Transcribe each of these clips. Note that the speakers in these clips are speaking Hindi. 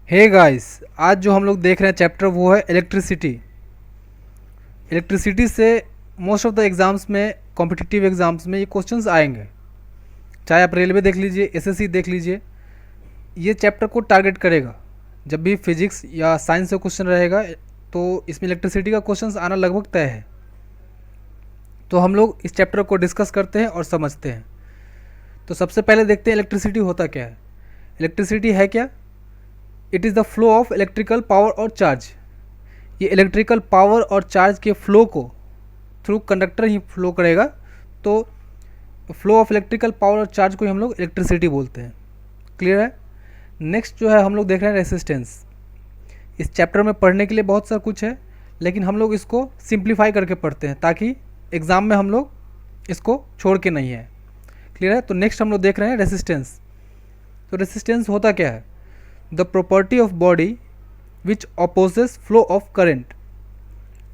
हे गाइस, आज जो हम लोग देख रहे हैं चैप्टर वो है इलेक्ट्रिसिटी। इलेक्ट्रिसिटी से मोस्ट ऑफ द एग्ज़ाम्स में, कॉम्पिटिटिव एग्ज़ाम्स में ये क्वेश्चंस आएंगे। चाहे आप रेलवे देख लीजिए, एसएससी देख लीजिए, ये चैप्टर को टारगेट करेगा। जब भी फिजिक्स या साइंस से क्वेश्चन रहेगा तो इसमें इलेक्ट्रिसिटी का क्वेश्चंस आना लगभग तय है। तो हम लोग इस चैप्टर को डिस्कस करते हैं और समझते हैं। तो सबसे पहले देखते हैं इलेक्ट्रिसिटी होता क्या है। इलेक्ट्रिसिटी है क्या? It is the flow of electrical power और चार्ज। ये इलेक्ट्रिकल पावर और चार्ज के फ्लो को थ्रू कंडक्टर ही फ्लो करेगा, तो फ्लो ऑफ इलेक्ट्रिकल पावर और चार्ज को ही हम लोग इलेक्ट्रिसिटी बोलते हैं। क्लियर है? नेक्स्ट जो है हम लोग देख रहे हैं रेसिस्टेंस। इस चैप्टर में पढ़ने के लिए बहुत सारा कुछ है, लेकिन हम लोग इसको सिंप्लीफाई करके पढ़ते हैं ताकि एग्ज़ाम में हम लोग इसको छोड़ के नहीं है। क्लियर है? तो नेक्स्ट हम लोग देख रहे हैं रेसिस्टेंस। तो रेसिस्टेंस होता क्या है? The property of body which opposes flow of current.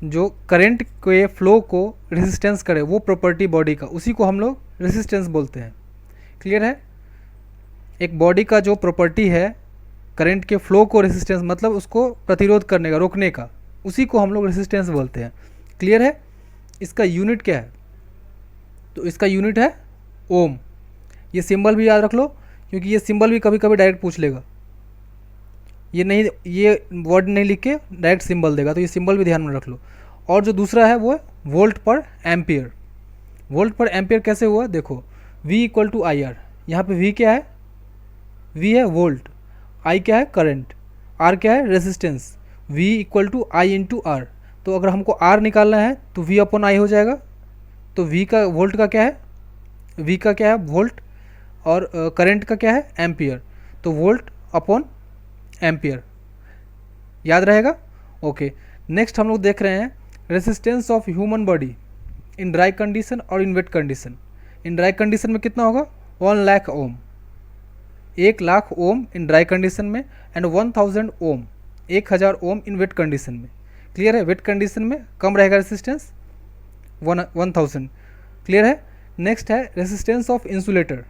जो करंट के फ्लो को रेसिस्टेंस करे, वो प्रॉपर्टी बॉडी का, उसी को हम लोग रेसिस्टेंस बोलते हैं। क्लियर है? एक बॉडी का जो प्रॉपर्टी है करंट के फ्लो को रेसिस्टेंस, मतलब उसको प्रतिरोध करने का, रोकने का, उसी को हम लोग रेसिस्टेंस बोलते हैं। क्लियर है? इसका यूनिट क्या है? तो इसका यूनिट है ओम। ये सिंबल भी याद रख लो, क्योंकि ये सिंबल भी कभी कभी डायरेक्ट पूछ लेगा। ये नहीं, ये वर्ड नहीं लिख के डायरेक्ट सिंबल देगा, तो ये सिंबल भी ध्यान में रख लो। और जो दूसरा है वो है वोल्ट पर एम्पियर। वोल्ट पर एम्पियर कैसे हुआ? देखो, V equal to I R. यहाँ पे V क्या है? V है वोल्ट, I क्या है? करंट, R क्या है? Resistance. V equal to I into R. तो अगर हमको R निकालना है तो V अपॉन आई हो जाएगा। तो V का, वोल्ट का क्या है? V का क्या है? वोल्ट। और करंट का क्या है? एम्पियर। तो वोल्ट अपॉन एम्पियर। याद रहेगा? ओके। नेक्स्ट हम लोग देख रहे हैं resistance of human body in dry condition और in wet condition. In dry condition में कितना होगा? 1,00,000 ohm. 1,00,000 ohm in dry condition में, and 1000 ohm, 1000 ohm in wet condition में। क्लियर है? वेट कंडीशन में कम रहेगा रेसिस्टेंस, 1000। क्लियर है? नेक्स्ट है रेसिस्टेंस ऑफ इंसुलेटर।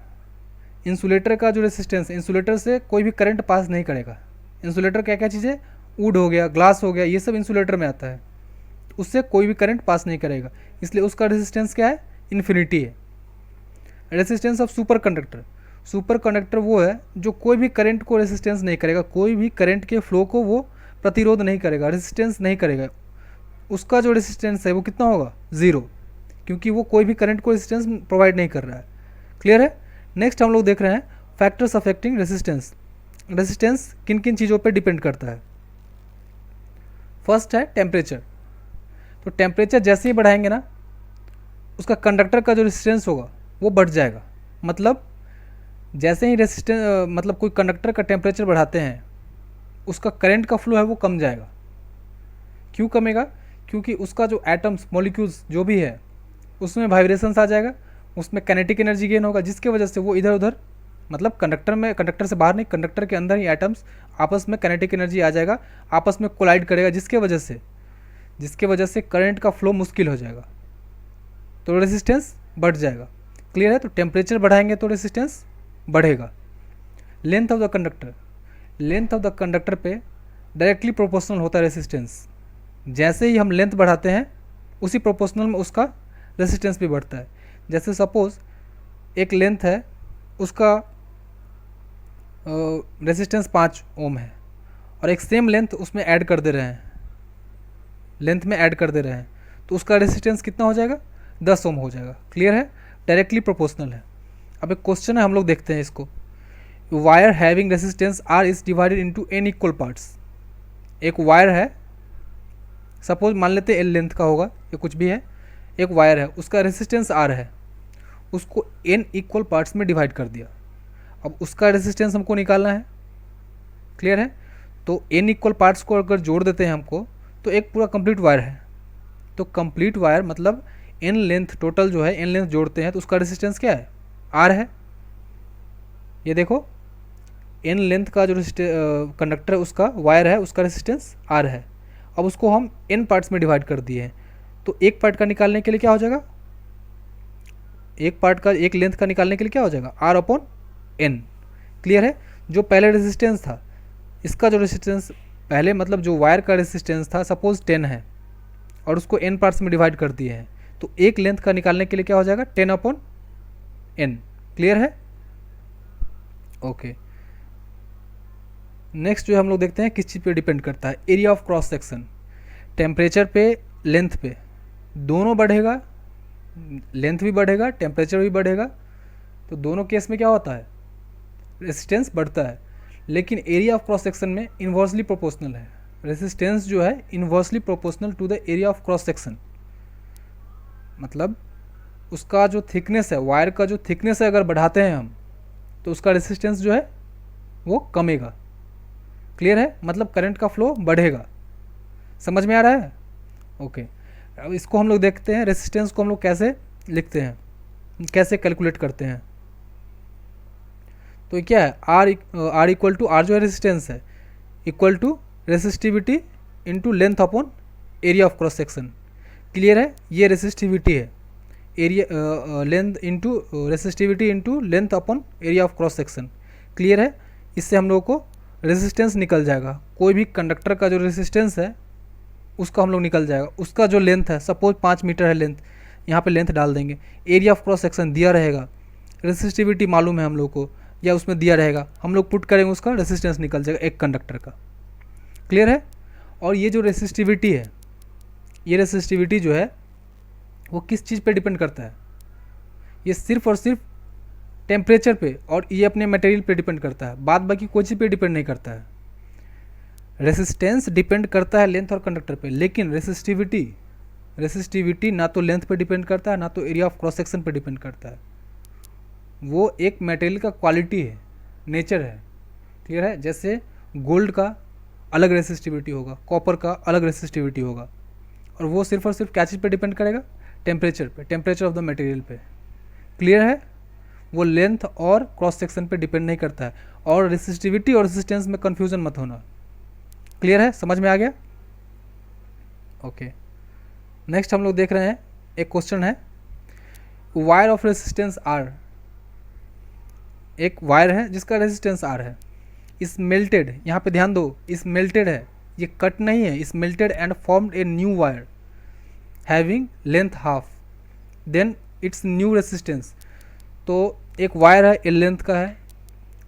इंसुलेटर का जो रेसिस्टेंस, इंसुलेटर से कोई भी करंट पास नहीं करेगा। इंसुलेटर क्या क्या चीज़ें? वुड हो गया, ग्लास हो गया, ये सब इंसुलेटर में आता है। उससे कोई भी करंट पास नहीं करेगा, इसलिए उसका रेजिस्टेंस क्या है? इन्फिनिटी है। Resistance of super conductor. Super conductor वो है जो कोई भी करंट को रेजिस्टेंस नहीं करेगा, कोई भी करंट के फ्लो को वो प्रतिरोध नहीं करेगा, रेजिस्टेंस नहीं करेगा। उसका जो रेजिस्टेंस है वो कितना होगा? 0, क्योंकि वो कोई भी करंट को रेजिस्टेंस प्रोवाइड नहीं कर रहा है। क्लियर है? नेक्स्ट हम लोग देख रहे हैं फैक्टर्स अफेक्टिंग रेजिस्टेंस। रेजिस्टेंस किन किन चीज़ों पर डिपेंड करता है? फर्स्ट है टेम्परेचर। तो टेम्परेचर जैसे ही बढ़ाएंगे ना, उसका कंडक्टर का जो रेजिस्टेंस होगा वो बढ़ जाएगा। मतलब जैसे ही रेजिस्टेंस, मतलब कोई कंडक्टर का टेम्परेचर बढ़ाते हैं, उसका करंट का फ्लो है वो कम जाएगा। क्यों कमेगा? क्योंकि उसका जो एटम्स, मॉलिक्यूल्स जो भी है, उसमें वाइब्रेशंस आ जाएगा, उसमें काइनेटिक एनर्जी गेन होगा, जिसके वजह से वो इधर उधर, मतलब कंडक्टर में, कंडक्टर से बाहर नहीं, कंडक्टर के अंदर ही एटम्स आपस में काइनेटिक एनर्जी आ जाएगा, आपस में कोलाइड करेगा, जिसके वजह से करंट का फ्लो मुश्किल हो जाएगा, तो रेजिस्टेंस बढ़ जाएगा। क्लियर है? तो टेम्परेचर बढ़ाएंगे तो रेजिस्टेंस बढ़ेगा। Length of the conductor. Length of the conductor पे डायरेक्टली प्रोपोर्शनल होता है रेजिस्टेंस। जैसे ही हम लेंथ बढ़ाते हैं, उसी प्रोपोर्शनल में उसका रेजिस्टेंस भी बढ़ता है। जैसे सपोज एक लेंथ है, उसका रेजिस्टेंस 5 ओम है, और एक सेम लेंथ उसमें ऐड कर दे रहे हैं, लेंथ में ऐड कर दे रहे हैं, तो उसका रेजिस्टेंस कितना हो जाएगा? 10 ओम हो जाएगा। क्लियर है? डायरेक्टली प्रोपोर्शनल है। अब एक क्वेश्चन है, हम लोग देखते हैं इसको। Wire having resistance R is divided into n equal parts. एक वायर है, सपोज मान लेते हैं L लेंथ का होगा, ये कुछ भी है, एक वायर है, उसका रेजिस्टेंस R है, उसको n इक्वल पार्ट्स में डिवाइड कर दिया। अब उसका रेजिस्टेंस हमको निकालना है। क्लियर है? तो n इक्वल पार्ट्स को अगर जोड़ देते हैं हमको, तो एक पूरा कंप्लीट वायर है। तो कंप्लीट वायर मतलब n लेंथ, टोटल जो है n लेंथ जोड़ते हैं, तो उसका रेजिस्टेंस क्या है? R है। ये देखो, n लेंथ का जो कंडक्टर है, उसका वायर है, उसका रेजिस्टेंस R है। अब उसको हम n पार्ट्स में डिवाइड कर दिए हैं, तो एक पार्ट का निकालने के लिए क्या हो जाएगा? एक पार्ट का, एक लेंथ का निकालने के लिए क्या हो जाएगा? R upon n। क्लियर है? जो पहले रेजिस्टेंस था इसका जो रेसिस्टेंस पहले मतलब जो वायर का रेसिस्टेंस था सपोज 10 है और उसको n पार्ट्स में डिवाइड कर दिए हैं, तो एक लेंथ का निकालने के लिए क्या हो जाएगा 10/n। क्लियर है? ओके। नेक्स्ट जो हम लोग देखते हैं किस चीज़ पे डिपेंड करता है, area of cross section. Temperature पे लेंथ पे दोनों बढ़ेगा, लेंथ भी बढ़ेगा टेम्परेचर भी बढ़ेगा, तो दोनों केस में क्या होता है रेसिस्टेंस बढ़ता है। लेकिन एरिया ऑफ क्रॉस सेक्शन में इन्वर्सली प्रोपोर्शनल है, रेसिस्टेंस जो है inversely proportional to the area of cross section. मतलब उसका जो थिकनेस है, वायर का जो थिकनेस है अगर बढ़ाते हैं हम तो उसका रेसिस्टेंस जो है वो कमेगा। क्लियर है? मतलब करंट का फ्लो बढ़ेगा। समझ में आ रहा है? ओके। अब इसको हम लोग देखते हैं रेसिस्टेंस को हम लोग कैसे लिखते हैं, कैसे कैलकुलेट करते हैं। तो क्या है आर इक्वल टू आर जो है रेसिस्टेंस है equal to resistivity into length upon area of cross section. Clear है? ये रेसिस्टिविटी है, area length into resistivity into length upon area of cross section. Clear है? इससे हम लोगों को रेसिस्टेंस निकल जाएगा। कोई भी कंडक्टर का जो रेसिस्टेंस है उसका हम लोग निकल जाएगा, उसका जो लेंथ है सपोज 5 मीटर है लेंथ, यहाँ पे लेंथ डाल देंगे, एरिया ऑफ क्रॉस सेक्शन दिया रहेगा, रेसिस्टिविटी मालूम है हम लोग को या उसमें दिया रहेगा, हम लोग पुट करेंगे उसका रेसिस्टेंस निकल जाएगा एक कंडक्टर का। क्लियर है? और ये जो रेसिस्टिविटी है, ये रेसिस्टिविटी जो है वो किस चीज़ पे डिपेंड करता है, ये सिर्फ और सिर्फ टेम्परेचर पे और ये अपने मटेरियल पे डिपेंड करता है, बाद बाकी कोई चीज़ पे डिपेंड नहीं करता है। रेसिस्टेंस डिपेंड करता है लेंथ और कंडक्टर पे, लेकिन रेसिस्टिविटी ना तो लेंथ पे डिपेंड करता है ना तो एरिया ऑफ क्रॉस सेक्शन पे डिपेंड करता है। वो एक मटेरियल का क्वालिटी है, नेचर है। क्लियर है? जैसे गोल्ड का अलग रेसिस्टिविटी होगा, कॉपर का अलग रेसिस्टिविटी होगा, और वो सिर्फ और सिर्फ क्या चीज़ पे डिपेंड करेगा, टेम्परेचर पे, टेम्परेचर ऑफ द मटेरियल पे। क्लियर है? वो लेंथ और क्रॉस सेक्शन पे डिपेंड नहीं करता है। और रेसिस्टिविटी और रेसिस्टेंस में कन्फ्यूजन मत होना। क्लियर है? समझ में आ गया? ओके। नेक्स्ट हम लोग देख रहे हैं एक क्वेश्चन है, वायर ऑफ रेसिस्टेंस आर। एक वायर है जिसका रेसिस्टेंस आर है, इस मेल्टेड, यहाँ पे ध्यान दो, इस मेल्टेड है, ये कट नहीं है, is melted and formed a new wire having length half then its new resistance. तो एक वायर है ए लेंथ का है,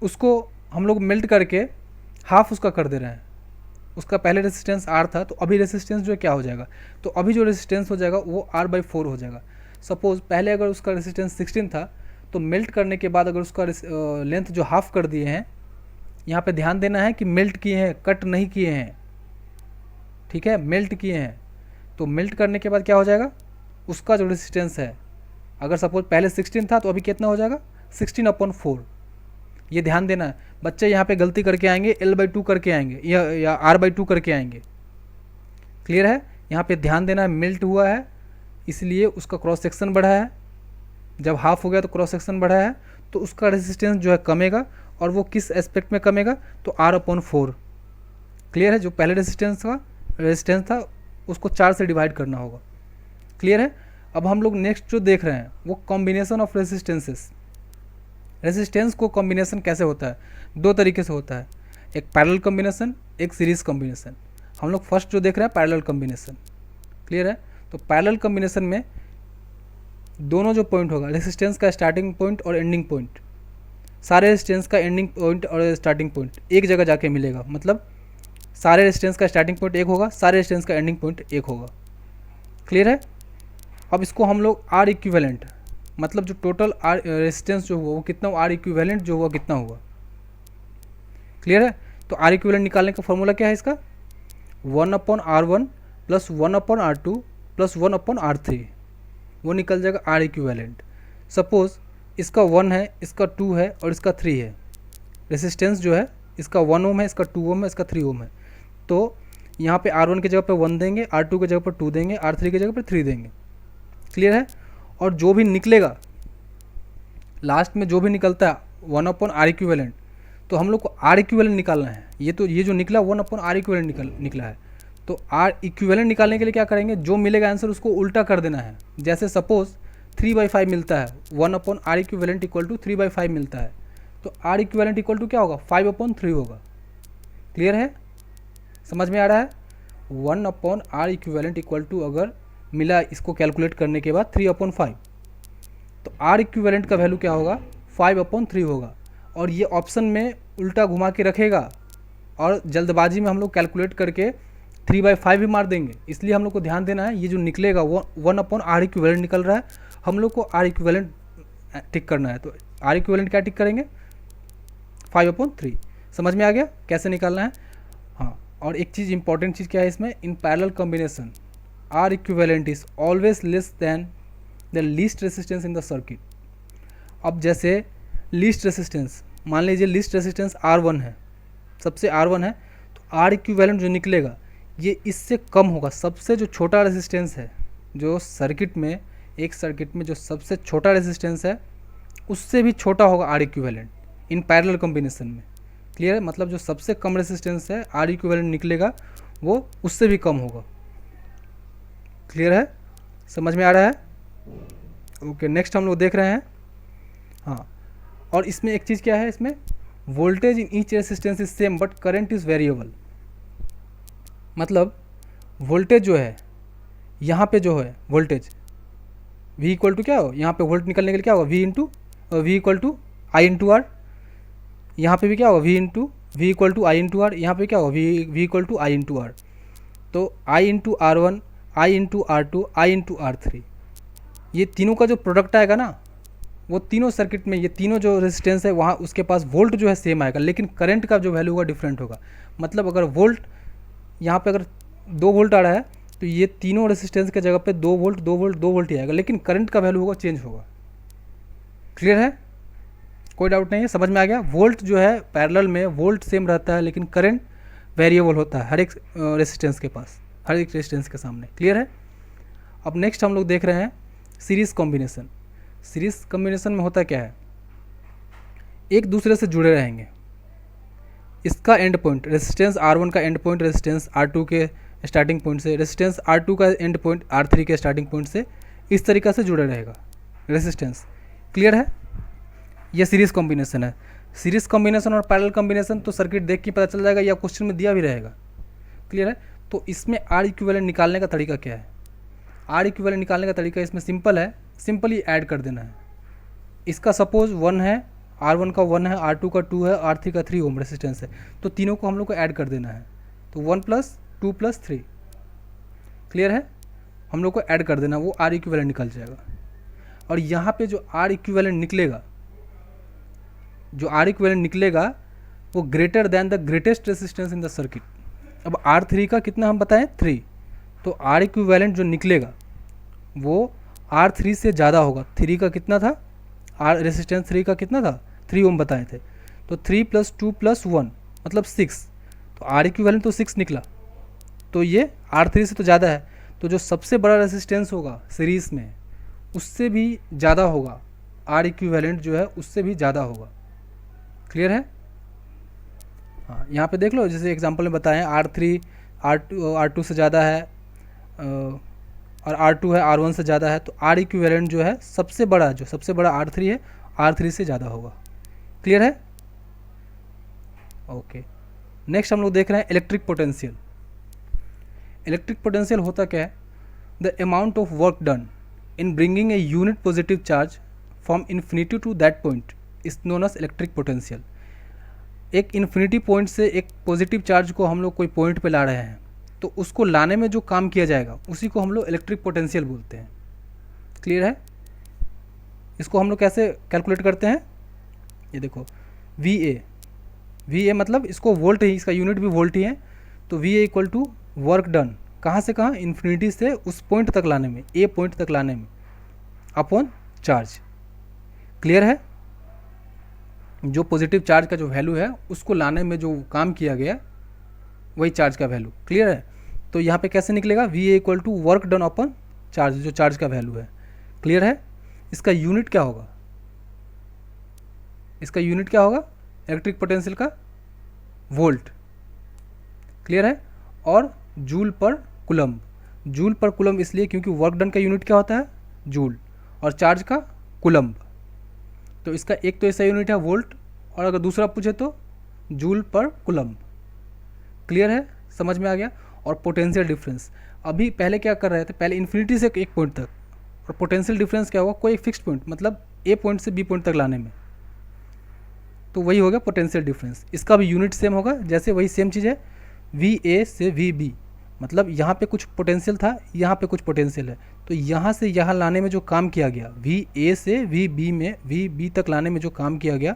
उसको हम लोग मेल्ट करके हाफ उसका कर दे रहे हैं। उसका पहले रेसिस्टेंस आर था, तो अभी रेसिस्टेंस जो है क्या हो जाएगा, तो अभी जो रेसिस्टेंस हो जाएगा वो R/4 हो जाएगा। सपोज पहले अगर उसका रेसिस्टेंस 16 था, तो मेल्ट करने के बाद अगर उसका लेंथ जो हाफ कर दिए हैं, यहाँ पे ध्यान देना है कि मेल्ट किए हैं, कट नहीं किए हैं। ठीक है? मेल्ट किए हैं, तो मेल्ट करने के बाद क्या हो जाएगा, उसका जो रेसिस्टेंस है, अगर सपोज पहले 16 था तो अभी कितना हो जाएगा 16/4। ये ध्यान देना है। बच्चे यहाँ पे गलती करके आएंगे, L/2 करके आएंगे या R/2 करके आएंगे। क्लियर है? यहाँ पे ध्यान देना है, मेल्ट हुआ है इसलिए उसका क्रॉस सेक्शन बढ़ा है, जब हाफ हो गया तो क्रॉस सेक्शन बढ़ा है, तो उसका रेसिस्टेंस जो है कमेगा, और वो किस एस्पेक्ट में कमेगा, तो R/4। क्लियर है? जो पहले रेसिस्टेंस था उसको 4 से डिवाइड करना होगा। क्लियर है? अब हम लोग नेक्स्ट जो देख रहे हैं वो कॉम्बिनेशन ऑफ रेसिस्टेंसेस। रेसिस्टेंस को कॉम्बिनेशन कैसे होता है, 2 तरीके से होता है, एक पैरेलल कॉम्बिनेशन, एक सीरीज कॉम्बिनेशन। हम लोग फर्स्ट जो देख रहे हैं पैरेलल कॉम्बिनेशन। क्लियर है? तो पैरेलल कॉम्बिनेशन में दोनों जो पॉइंट होगा, रेसिस्टेंस का स्टार्टिंग पॉइंट और एंडिंग पॉइंट, सारे रेसिस्टेंस का एंडिंग पॉइंट और स्टार्टिंग पॉइंट एक जगह जाके मिलेगा। मतलब सारे रेसिस्टेंस का स्टार्टिंग पॉइंट एक होगा, सारे रेसिस्टेंस का एंडिंग पॉइंट एक होगा। क्लियर है? अब इसको हम लोग आर इक्विवेलेंट, मतलब जो टोटल आर रेजिस्टेंस जो हुआ वो कितना हुआ, आर इक्विवेलेंट जो हुआ कितना हुआ। क्लियर है? तो आर इक्विवेलेंट निकालने का फॉर्मूला क्या है इसका, 1/R1 + 1/R2 + 1/R3, वो निकल जाएगा आर इक्विवेलेंट। सपोज इसका 1 है, इसका 2 है और इसका 3 है, रेसिस्टेंस जो है इसका 1 ओम है, इसका 2 ओम है, इसका 3 ओम है। तो यहाँ पे R1 की जगह पे 1 देंगे, R2 की जगह पर 2 देंगे, R3 की जगह पर 3 देंगे। क्लियर है? और जो भी निकलेगा लास्ट में, जो भी निकलता है 1/R इक्विवेलेंट, तो हम लोग को आर इक्विवेलेंट निकालना है। ये जो निकला 1/R इक्विवेलेंट निकला है, तो आर इक्विवेलेंट निकालने के लिए क्या करेंगे, जो मिलेगा आंसर उसको उल्टा कर देना है। जैसे सपोज 3/5 मिलता है, 1/R इक्विवेलेंट = 3/5 मिलता है, तो R इक्विवेलेंट = क्या होगा, 5/3 होगा। क्लियर है, समझ में आ रहा है। 1/R इक्विवेलेंट इक्वल टू अगर मिला इसको कैलकुलेट करने के बाद 3/5, तो R इक्विवेलेंट का वैल्यू क्या होगा, 5/3 होगा। और ये ऑप्शन में उल्टा घुमा के रखेगा और जल्दबाजी में हम लोग कैलकुलेट करके 3/5 भी मार देंगे। इसलिए हम लोग को ध्यान देना है, ये जो निकलेगा वो 1/R इक्विवेलेंट निकल रहा है, हम लोग को R इक्विवेलेंट टिक करना है। तो R इक्विवेलेंट क्या टिक करेंगे, 5/3। समझ में आ गया कैसे निकालना है। हाँ, और एक चीज़ इंपॉर्टेंट चीज़ क्या है इसमें, in parallel combination R equivalent is always less than the least resistance in the circuit. अब जैसे लीस्ट रेसिस्टेंस, मान लीजिए लीस्ट रेसिस्टेंस R1 है, सबसे R1 है, तो R इक्विवेलेंट जो निकलेगा ये इससे कम होगा। सबसे जो छोटा रेसिस्टेंस है जो सर्किट में, एक सर्किट में जो सबसे छोटा रेसिस्टेंस है उससे भी छोटा होगा R equivalent in parallel combination में। क्लियर है, मतलब जो सबसे कम रेसिस्टेंस है R इक्विवेलेंट निकलेगा वो उससे भी कम होगा। क्लियर है, समझ में आ रहा है। ओके, नेक्स्ट हम लोग देख रहे हैं। हाँ, और इसमें एक चीज़ क्या है, इसमें voltage in each resistance is same but current is variable. मतलब वोल्टेज जो है यहाँ पे जो है वोल्टेज V इक्वल टू क्या हो, यहाँ पे वोल्ट निकलने के लिए क्या होगा, V equal to I into R. यहाँ पे भी क्या होगा, V equal to I into R. यहाँ पे क्या होगा, V equal to I into R. तो I into R1, I into R2, I into R3, ये तीनों का जो प्रोडक्ट आएगा ना, वो तीनों सर्किट में ये तीनों जो रेजिस्टेंस है वहाँ उसके पास वोल्ट जो है सेम आएगा, लेकिन करंट का जो वैल्यू होगा डिफरेंट होगा। मतलब अगर वोल्ट यहाँ पे अगर 2 वोल्ट आ रहा है तो ये तीनों रेजिस्टेंस के जगह पे 2 वोल्ट 2 वोल्ट 2 वोल्ट ही आएगा, लेकिन करंट का वैल्यू होगा चेंज होगा। क्लियर है, कोई डाउट नहीं है, समझ में आ गया। वोल्ट जो है पैरेलल में वोल्ट सेम रहता है, लेकिन करंट वेरिएबल होता है हर एक रेजिस्टेंस के पास, हर एक रेजिस्टेंस के सामने। क्लियर है। अब नेक्स्ट हम लोग देख रहे हैं सीरीज़ कॉम्बिनेशन। सीरीज़ कॉम्बिनेशन में होता क्या है, एक दूसरे से जुड़े रहेंगे। इसका एंड पॉइंट रेजिस्टेंस R1 का एंड पॉइंट रेजिस्टेंस R2 के स्टार्टिंग पॉइंट से, रेजिस्टेंस R2 का एंड पॉइंट R3 के स्टार्टिंग पॉइंट से, इस तरीक़ा से जुड़े रहेगा रेजिस्टेंस। क्लियर है, यह सीरीज़ कॉम्बिनेशन है। सीरीज़ कॉम्बिनेशन और पैरेलल कॉम्बिनेशन तो सर्किट देख के पता चल जाएगा या क्वेश्चन में दिया भी रहेगा। क्लियर है, तो इसमें R इक्विवेलेंट निकालने का तरीका क्या है। R इक्विवेलेंट निकालने का तरीका इसमें सिंपल है, सिंपली ऐड कर देना है। इसका सपोज 1 है, R1 का 1 है, R2 का 2 है, R3 का 3 ओम रेजिस्टेंस है, तो तीनों को हम लोग को ऐड कर देना है। तो 1 + 2 + 3। क्लियर है, हम लोग को ऐड कर देना, वो R इक्विवेलेंट निकल जाएगा। और यहाँ पे जो R इक्विवेलेंट निकलेगा, जो R इक्विवेलेंट निकलेगा वो greater than the greatest resistance in the circuit. अब R3 का कितना हम बताएं, 3, तो R इक्विवेलेंट जो निकलेगा वो R3 से ज़्यादा होगा। 3 का कितना था, R रेजिस्टेंस 3 का कितना था, 3 ओम बताए थे, तो 3 + 2 + 1 मतलब 6, तो R इक्विवेलेंट तो 6 निकला, तो ये R3 से तो ज़्यादा है। तो जो सबसे बड़ा रेजिस्टेंस होगा सीरीज़ में उससे भी ज़्यादा होगा, R इक्विवेलेंट जो है उससे भी ज़्यादा होगा। क्लियर है। हाँ, यहाँ पे देख लो, जैसे एग्जांपल में बताएं R3 R2 से ज़्यादा है और R2 है R1 से ज़्यादा है, तो R इक्विवेलेंट जो है सबसे बड़ा, जो सबसे बड़ा R3 है, R3 से ज़्यादा होगा। क्लियर है। ओके, नेक्स्ट हम लोग देख रहे हैं इलेक्ट्रिक पोटेंशियल। इलेक्ट्रिक पोटेंशियल होता क्या है, the amount of work done in bringing a unit positive charge from infinity to that point is known as electric potential. एक इन्फिनिटी पॉइंट से एक पॉजिटिव चार्ज को हम लोग कोई पॉइंट पे ला रहे हैं, तो उसको लाने में जो काम किया जाएगा उसी को हम लोग इलेक्ट्रिक पोटेंशियल बोलते हैं। क्लियर है। इसको हम लोग कैसे कैलकुलेट करते हैं, ये देखो, VA मतलब इसको वोल्ट ही, इसका यूनिट भी वोल्ट ही है, तो VA equal to work done, कहाँ से कहाँ, इन्फिनिटी से उस पॉइंट तक लाने में, A पॉइंट तक लाने में, अपॉन चार्ज। क्लियर है, जो पॉजिटिव चार्ज का जो वैल्यू है उसको लाने में जो काम किया गया वही चार्ज का वैल्यू। क्लियर है, तो यहाँ पे कैसे निकलेगा, VA equal to work done upon charge, जो चार्ज का वैल्यू है। क्लियर है, इसका यूनिट क्या होगा, इसका यूनिट क्या होगा इलेक्ट्रिक पोटेंशियल का, वोल्ट। क्लियर है, और जूल पर कूलम्ब। जूल पर कूलम्ब इसलिए क्योंकि वर्क डन का यूनिट क्या होता है, जूल, और चार्ज का कूलम्ब। तो इसका एक तो ऐसा यूनिट है वोल्ट, और अगर दूसरा पूछे तो जूल पर कूलम्ब। क्लियर है, समझ में आ गया। और पोटेंशियल डिफरेंस, अभी पहले क्या कर रहे थे, पहले इन्फिनिटी से एक पॉइंट तक, और पोटेंशियल डिफरेंस क्या होगा, कोई एक फिक्स्ड पॉइंट, मतलब ए पॉइंट से बी पॉइंट तक लाने में, तो वही हो गया पोटेंशियल डिफरेंस। इसका भी यूनिट सेम होगा, जैसे वही सेम चीज़ है, वी ए से वी बी, मतलब यहाँ पे कुछ पोटेंशियल था, यहाँ पे कुछ पोटेंशियल है, तो यहाँ से यहाँ लाने में जो काम किया गया, वी ए से वी बी में, वी बी तक लाने में जो काम किया गया,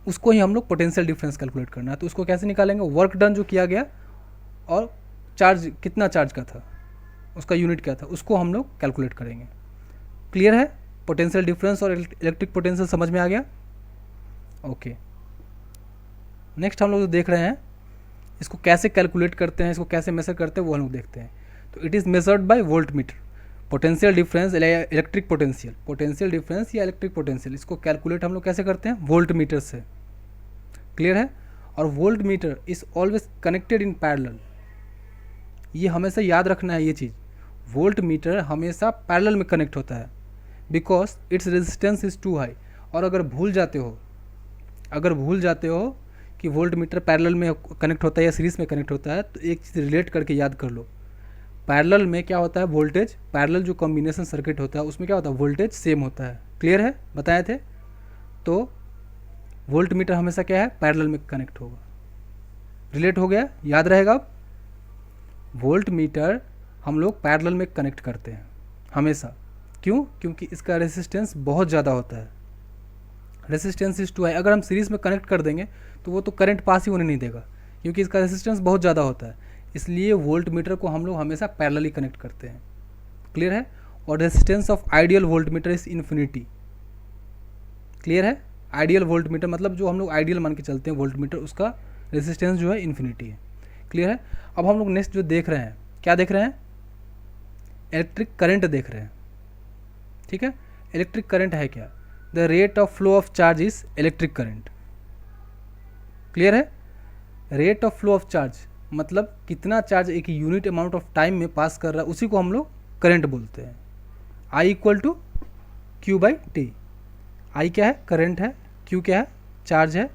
उसको ही हम लोग पोटेंशियल डिफरेंस कैलकुलेट करना है। तो उसको कैसे निकालेंगे, वर्क डन जो किया गया और चार्ज कितना चार्ज का था, उसका यूनिट क्या था, उसको हम लोग कैलकुलेट करेंगे। क्लियर है, पोटेंशियल डिफरेंस और इलेक्ट्रिक पोटेंशियल समझ में आ गया। ओके, नेक्स्ट हम लोग जो देख रहे हैं, इसको कैसे कैलकुलेट करते हैं, इसको कैसे मेजर करते हैं, वो हम लोग देखते हैं। तो it is measured by volt meter, potential difference electric potential, potential difference या इलेक्ट्रिक पोटेंशियल, इसको कैलकुलेट हम लोग कैसे करते हैं, वोल्ट मीटर से। क्लियर है, और volt meter is always connected in parallel, ये हमेशा याद रखना है ये चीज़, वोल्ट मीटर हमेशा पैरेलल में कनेक्ट होता है, because its resistance is too high. और अगर भूल जाते हो कि वोल्ट मीटर पैरेलल में कनेक्ट होता है या सीरीज में कनेक्ट होता है, तो एक चीज़ रिलेट करके याद कर लो, पैरेलल में क्या होता है, वोल्टेज, पैरेलल जो कॉम्बिनेशन सर्किट होता है उसमें क्या होता है, वोल्टेज सेम होता है। क्लियर है, बताए थे। तो वोल्ट मीटर हमेशा क्या है, पैरेलल में कनेक्ट होगा। रिलेट हो गया, याद रहेगा। अब वोल्ट मीटर हम लोग पैरेलल में कनेक्ट करते हैं हमेशा, क्यों, क्योंकि इसका रेसिस्टेंस बहुत ज़्यादा होता है, रेसिस्टेंस इज टू हाई। अगर हम सीरीज में कनेक्ट कर देंगे तो वो तो करंट पास ही होने नहीं देगा, क्योंकि इसका रेसिस्टेंस बहुत ज़्यादा होता है, इसलिए वोल्ट मीटर को हम लोग हमेशा पैरेलली कनेक्ट करते हैं। क्लियर है, और resistance of ideal volt meter is infinity. Clear है, आइडियल वोल्ट मीटर मतलब जो हम लोग आइडियल मान के चलते हैं वोल्ट मीटर, उसका रेसिस्टेंस जो है इन्फिनिटी है। क्लियर है। अब हम लोग नेक्स्ट जो देख रहे हैं, क्या देख रहे हैं, इलेक्ट्रिक करंट देख रहे हैं। ठीक है, इलेक्ट्रिक करंट है क्या, the rate of flow of charge is electric current. Clear है, rate of flow of charge मतलब कितना चार्ज एक यूनिट अमाउंट ऑफ टाइम में पास कर रहा है, उसी को हम लोग करंट बोलते हैं। I equal to Q by T. I क्या है, करंट है, क्यू क्या है, चार्ज है,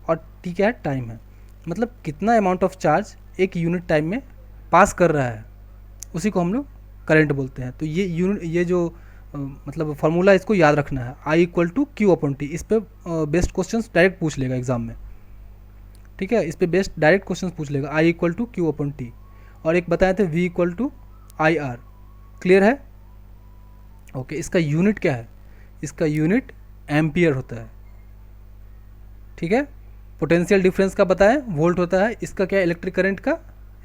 और टी क्या है, टाइम है। मतलब कितना अमाउंट ऑफ चार्ज एक यूनिट टाइम में पास कर रहा है, उसी को हम लोग करंट बोलते हैं। तो ये जो मतलब फार्मूला, इसको याद रखना है, I equal to Q upon T. इस पर बेस्ट क्वेश्चन डायरेक्ट पूछ लेगा एग्जाम में। ठीक है, इस पर बेस्ट डायरेक्ट क्वेश्चन पूछ लेगा, I equal to Q upon T. और एक बताए थे V equal to I R. Clear है, ओके। इसका यूनिट क्या है, इसका यूनिट एम्पियर होता है। ठीक है, पोटेंशियल डिफरेंस का बताएं वोल्ट होता है, इसका क्या है, इलेक्ट्रिक करंट का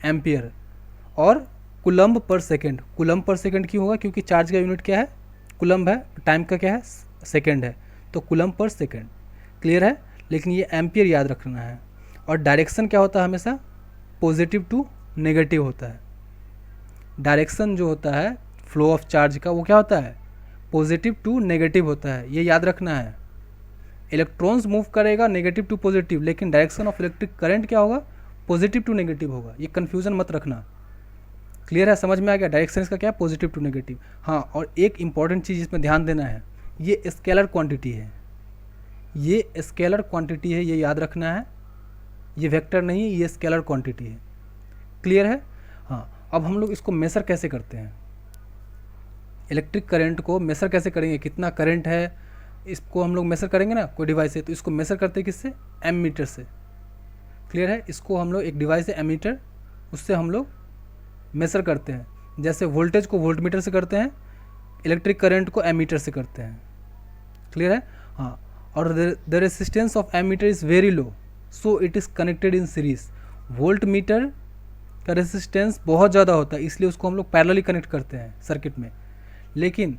एम्पियर। और कुलम्ब पर सेकेंड, कुलम्ब पर सेकेंड क्यों होगा, क्योंकि चार्ज का यूनिट क्या है, कुलम्ब है, टाइम का क्या है, सेकेंड है, तो कुलम्ब पर सेकेंड। क्लियर है, लेकिन ये एम्पियर याद रखना है। और डायरेक्शन क्या होता है, हमेशा पॉजिटिव टू नेगेटिव होता है। डायरेक्शन जो होता है फ्लो ऑफ चार्ज का, वो क्या होता है, पॉजिटिव टू नेगेटिव होता है, ये याद रखना है। इलेक्ट्रॉन्स मूव करेगा नेगेटिव टू पॉजिटिव, लेकिन डायरेक्शन ऑफ इलेक्ट्रिक करंट क्या होगा, पॉजिटिव टू नेगेटिव होगा। ये कन्फ्यूजन मत रखना। क्लियर है, समझ में आ गया, डायरेक्शन इसका क्या है, पॉजिटिव टू नेगेटिव। हाँ, और एक इंपॉर्टेंट चीज़ इसमें ध्यान देना है, ये स्केलर क्वांटिटी है, ये स्केलर क्वांटिटी है, ये याद रखना है। ये वेक्टर नहीं है, ये स्केलर क्वांटिटी है। क्लियर है। हाँ, अब हम लोग इसको मेजर कैसे करते हैं, इलेक्ट्रिक करंट को मेजर कैसे करेंगे, कितना करंट है, इसको हम लोग मेजर करेंगे ना कोई डिवाइस से, तो इसको मेजर करते हैं किससे, एमीटर से। क्लियर है, इसको हम लोग एक डिवाइस है एमीटर, उससे हम लोग मेजर करते हैं। जैसे वोल्टेज को वोल्ट मीटर से करते हैं, इलेक्ट्रिक करंट को एमीटर से करते हैं। क्लियर है। हाँ, और the resistance of ammeter is very low, so it is connected in series. Volt meter का रेसिस्टेंस बहुत ज़्यादा होता है, इसलिए उसको हम लोग पैरेलली कनेक्ट करते हैं सर्किट में। लेकिन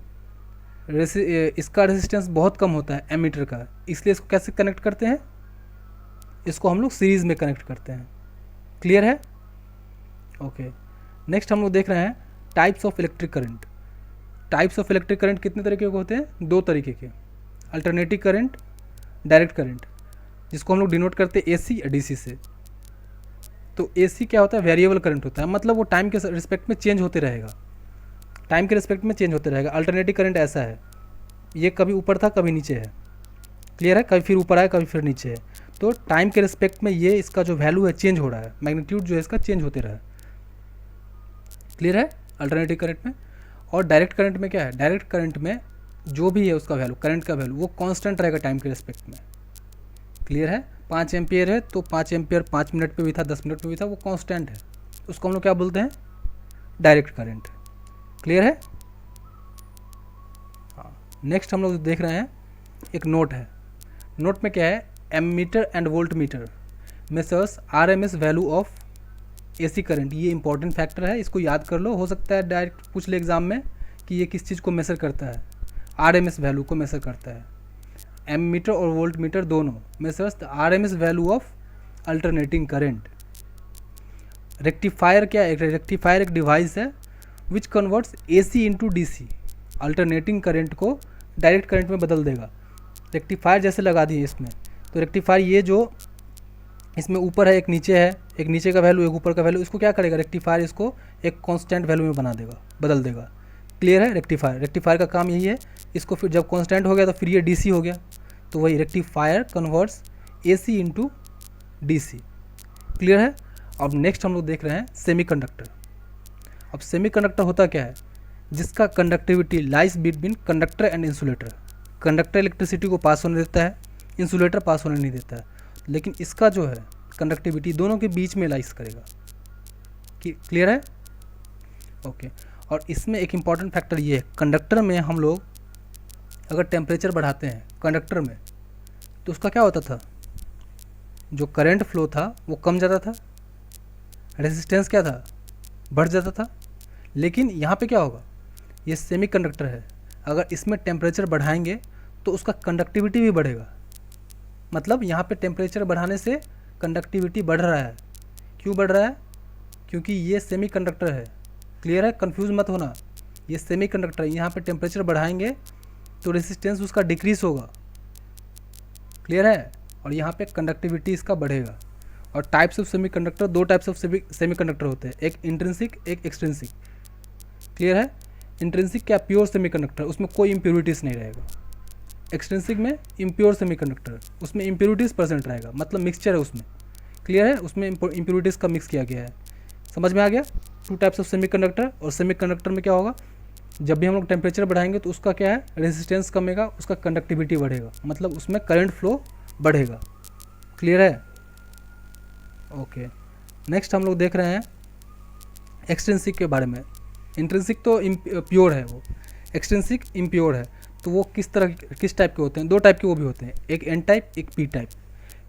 इसका रेसिस्टेंस बहुत कम होता है एमीटर का, इसलिए इसको कैसे कनेक्ट करते हैं, इसको हम लोग सीरीज़ में कनेक्ट करते हैं। क्लियर है, ओके। नेक्स्ट हम लोग देख रहे हैं types of electric current. Types of electric current कितने तरीके के होते हैं, दो तरीके के, अल्टरनेटिव करंट, डायरेक्ट करंट, जिसको हम लोग डिनोट करते हैं एसी या डीसी से। तो एसी क्या होता है, वेरिएबल करंट होता है, मतलब वो टाइम के रिस्पेक्ट में चेंज होते रहेगा, टाइम के रिस्पेक्ट में चेंज होते रहेगा। अल्टरनेटिव करंट ऐसा है, ये कभी ऊपर था कभी नीचे है। क्लियर है, कभी फिर ऊपर आया कभी फिर नीचे है। तो टाइम के रिस्पेक्ट में ये इसका जो वैल्यू है चेंज हो रहा है, मैग्नीट्यूड जो है इसका चेंज होते रहा है। क्लियर है अल्टरनेटिव करंट में। और डायरेक्ट करंट में क्या है, डायरेक्ट करंट में जो भी है उसका वैल्यू, करंट का वैल्यू वो कांस्टेंट रहेगा टाइम के रिस्पेक्ट में। क्लियर है, 5 एम्पियर है तो 5 एम्पियर 5 मिनट पे भी था, 10 मिनट पे भी था, वो कांस्टेंट है, उसको हम लोग क्या बोलते हैं, डायरेक्ट करंट। क्लियर है। हाँ, नेक्स्ट हम लोग देख रहे हैं एक नोट है। नोट में क्या है, ammeter and volt meter measures RMS value of AC current. ये इंपॉर्टेंट फैक्टर है, इसको याद कर लो, हो सकता है डायरेक्ट पूछ ले एग्जाम में कि ये किस चीज़ को मेजर करता है, आरएमएस वैल्यू को मेजर करता है। एमीटर और वोल्ट मीटर दोनों measures the RMS value of alternating current. Rectifier क्या है, रेक्टिफायर एक डिवाइस है which converts AC into DC, alternating current को डायरेक्ट करंट में बदल देगा। रेक्टिफायर जैसे लगा दिए इसमें, तो रेक्टिफायर ये जो इसमें ऊपर है, एक नीचे है, एक नीचे का वैल्यू एक ऊपर का वैल्यू, इसको क्या करेगा, रेक्टिफायर इसको एक कांस्टेंट वैल्यू में बना देगा, बदल देगा। क्लियर है। रेक्टिफायर का काम यही है, इसको फिर जब कांस्टेंट हो गया तो फिर ये डीसी हो गया, तो वही rectifier converts AC into DC. Clear है। अब नेक्स्ट हम लोग देख रहे हैं सेमीकंडक्टर। अब सेमीकंडक्टर होता क्या है, जिसका conductivity lies between conductor and insulator. Conductor electricity को पास होने देता है, इंसुलेटर पास होने नहीं देता है, लेकिन इसका जो है कंडक्टिविटी दोनों के बीच में लाइज करेगा। क्लियर है। ओके। और इसमें एक इम्पॉर्टेंट फैक्टर ये है, कंडक्टर में हम लोग अगर टेम्परेचर बढ़ाते हैं कंडक्टर में, तो उसका क्या होता था, जो करंट फ्लो था वो कम जाता था, रेजिस्टेंस क्या था, बढ़ जाता था। लेकिन यहाँ पे क्या होगा, ये सेमीकंडक्टर है, अगर इसमें टेम्परेचर बढ़ाएंगे तो उसका कंडक्टिविटी भी बढ़ेगा। मतलब यहाँ पे टेम्परेचर बढ़ाने से कंडक्टिविटी बढ़ रहा है। क्यों बढ़ रहा है, क्योंकि ये सेमीकंडक्टर है। क्लियर है, कंफ्यूज मत होना, ये सेमीकंडक्टर है, यहाँ पे टेम्परेचर बढ़ाएंगे तो रेजिस्टेंस उसका डिक्रीज होगा। क्लियर है। और यहाँ पे कंडक्टिविटी इसका बढ़ेगा। और टाइप्स ऑफ सेमीकंडक्टर, दो टाइप्स ऑफ सेमीकंडक्टर होते हैं, एक इंट्रिंसिक एक एक्सट्रिंसिक। क्लियर है। इंट्रिंसिक क्या, प्योर सेमीकंडक्टर, उसमें कोई इम्प्योरिटीज़ नहीं रहेगा। एक्सट्रिंसिक में इम्प्योर सेमीकंडक्टर, उसमें इम्प्योरिटीज़ परसेंट रहेगा, मतलब मिक्सचर है उसमें। क्लियर है, उसमें इम्प्योरिटीज़ का मिक्स किया गया है। समझ में आ गया। Two types of semiconductor. और सेमीकंडक्टर में क्या होगा, जब भी हम लोग टेम्परेचर बढ़ाएंगे तो उसका क्या है, रेजिस्टेंस कमेगा, उसका कंडक्टिविटी बढ़ेगा, मतलब उसमें करंट फ्लो बढ़ेगा। क्लियर है। ओके। नेक्स्ट हम लोग देख रहे हैं एक्सट्रिंसिक के बारे में। इंट्रिंसिक तो प्योर है, वो एक्सट्रिंसिक इम्प्योर है। तो वो किस टाइप के होते हैं, दो टाइप के वो भी होते हैं, एक एन टाइप एक पी टाइप।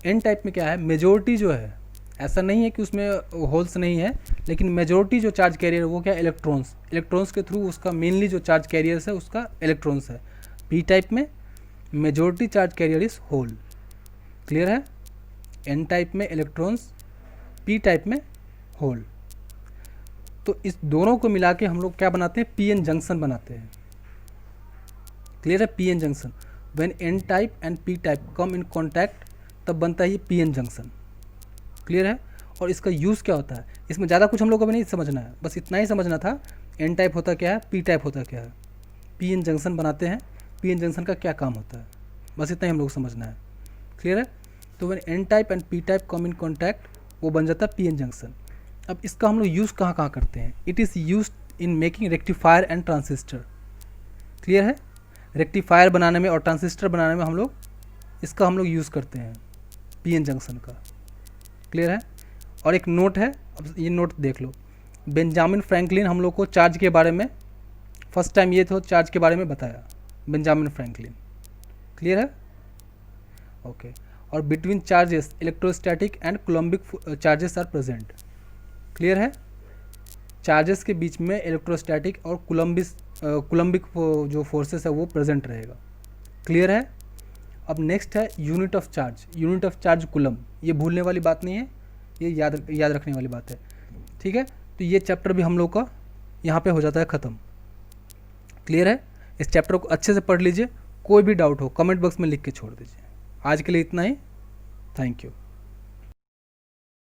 एन टाइप में क्या है, मेजोरिटी जो है, ऐसा नहीं है कि उसमें होल्स नहीं है, लेकिन मेजोरिटी जो चार्ज कैरियर वो क्या, इलेक्ट्रॉन्स के थ्रू उसका मेनली जो चार्ज कैरियर्स है उसका इलेक्ट्रॉन्स है। पी टाइप में majority charge carrier is hole. Clear है। एन टाइप में इलेक्ट्रॉन्स, पी टाइप में होल। तो इस दोनों को मिला के हम लोग क्या बनाते हैं, पी एन जंक्शन बनाते हैं। क्लियर है, P N junction. When N type and P type come in contact, तब बनता है ये पी एन जंक्शन। क्लियर है। और इसका यूज़ क्या होता है, इसमें ज़्यादा कुछ हम लोग को भी नहीं समझना है, बस इतना ही समझना था, एन टाइप होता क्या है, पी टाइप होता क्या है, पी एन जंक्शन बनाते हैं, पी एन जंक्शन का क्या काम होता है, बस इतना ही हम लोग को समझना है। क्लियर है। तो when N type and P type come in contact, वो बन जाता है पी एन जंक्शन। अब इसका हम लोग यूज़ कहाँ कहाँ करते हैं, it is use in making rectifier and transistor. Clear है। रेक्टिफायर बनाने में और ट्रांसिस्टर बनाने में हम लोग इसका हम लोग यूज़ करते हैं, पी एन जंक्शन का। क्लियर है। और एक नोट है, अब ये नोट देख लो, बेंजामिन फ्रैंकलिन हम लोग को चार्ज के बारे में फर्स्ट टाइम ये तो चार्ज के बारे में बताया, बेंजामिन फ्रैंकलिन। क्लियर है। ओके। और between charges electrostatic and coulombic charges are present. Clear है। चार्जेस के बीच में इलेक्ट्रोस्टैटिक और कूलम्बिक जो फोर्सेस है वो प्रेजेंट रहेगा। क्लियर है। अब नेक्स्ट है unit of charge. Unit of charge coulomb, ये भूलने वाली बात नहीं है, ये याद रखने वाली बात है। ठीक है। तो ये चैप्टर भी हम लोग का यहाँ पे हो जाता है ख़त्म। क्लियर है। इस चैप्टर को अच्छे से पढ़ लीजिए, कोई भी डाउट हो कमेंट बॉक्स में लिख के छोड़ दीजिए। आज के लिए इतना ही। Thank you.